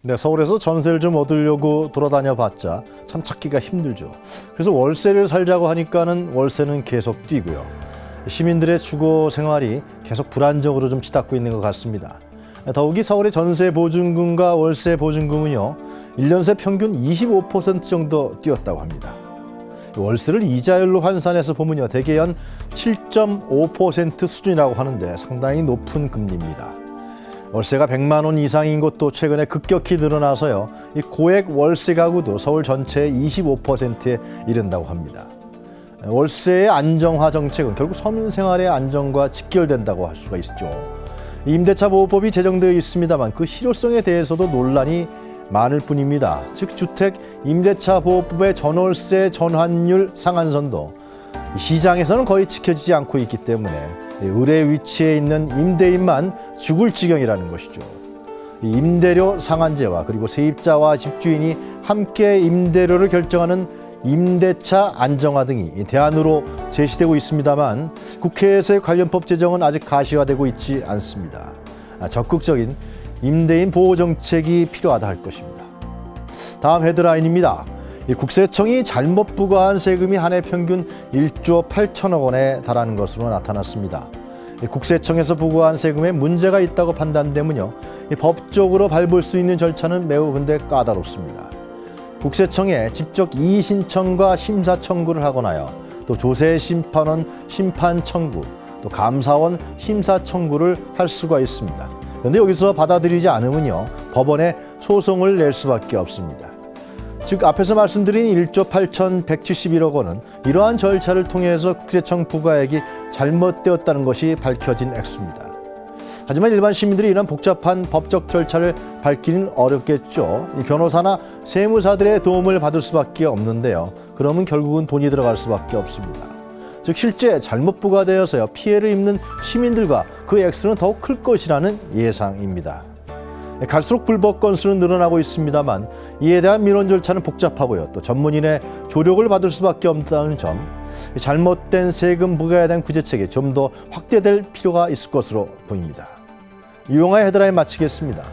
네, 서울에서 전세를 좀 얻으려고 돌아다녀 봤자 참 찾기가 힘들죠. 그래서 월세를 살자고 하니까는 월세는 계속 뛰고요. 시민들의 주거 생활이 계속 불안정으로 좀 치닫고 있는 것 같습니다. 더욱이 서울의 전세 보증금과 월세 보증금은요, 1년 새 평균 25% 정도 뛰었다고 합니다. 월세를 이자율로 환산해서 보면요, 대개 연 7.5% 수준이라고 하는데 상당히 높은 금리입니다. 월세가 100만 원 이상인 곳도 최근에 급격히 늘어나서요, 이 고액 월세 가구도 서울 전체의 25%에 이른다고 합니다. 월세의 안정화 정책은 결국 서민 생활의 안정과 직결된다고 할 수가 있죠. 임대차 보호법이 제정되어 있습니다만 그 실효성에 대해서도 논란이 많을 뿐입니다. 즉 주택 임대차 보호법의 전월세 전환율 상한선도 시장에서는 거의 지켜지지 않고 있기 때문에 을의 위치에 있는 임대인만 죽을 지경이라는 것이죠. 임대료 상한제와 그리고 세입자와 집주인이 함께 임대료를 결정하는 임대차 안정화 등이 대안으로 제시되고 있습니다만 국회에서의 관련법 제정은 아직 가시화되고 있지 않습니다. 적극적인 임대인 보호 정책이 필요하다 할 것입니다. 다음 헤드라인입니다. 국세청이 잘못 부과한 세금이 한 해 평균 1조 8천억 원에 달하는 것으로 나타났습니다. 국세청에서 부과한 세금에 문제가 있다고 판단되면요, 법적으로 밟을 수 있는 절차는 매우 근데 까다롭습니다. 국세청에 직접 이의 신청과 심사 청구를 하거나요, 또 조세심판원 심판 청구, 또 감사원 심사 청구를 할 수가 있습니다. 그런데 여기서 받아들이지 않으면요, 법원에 소송을 낼 수밖에 없습니다. 즉 앞에서 말씀드린 1조 8,171억 원은 이러한 절차를 통해서 국세청 부과액이 잘못되었다는 것이 밝혀진 액수입니다. 하지만 일반 시민들이 이런 복잡한 법적 절차를 밟기는 어렵겠죠. 이 변호사나 세무사들의 도움을 받을 수밖에 없는데요. 그러면 결국은 돈이 들어갈 수밖에 없습니다. 즉 실제 잘못 부과되어서요, 피해를 입는 시민들과 그 액수는 더욱 클 것이라는 예상입니다. 갈수록 불법 건수는 늘어나고 있습니다만 이에 대한 민원 절차는 복잡하고요, 또 전문인의 조력을 받을 수밖에 없다는 점, 잘못된 세금 부과에 대한 구제책이 좀 더 확대될 필요가 있을 것으로 보입니다. 유용한 헤드라인 마치겠습니다.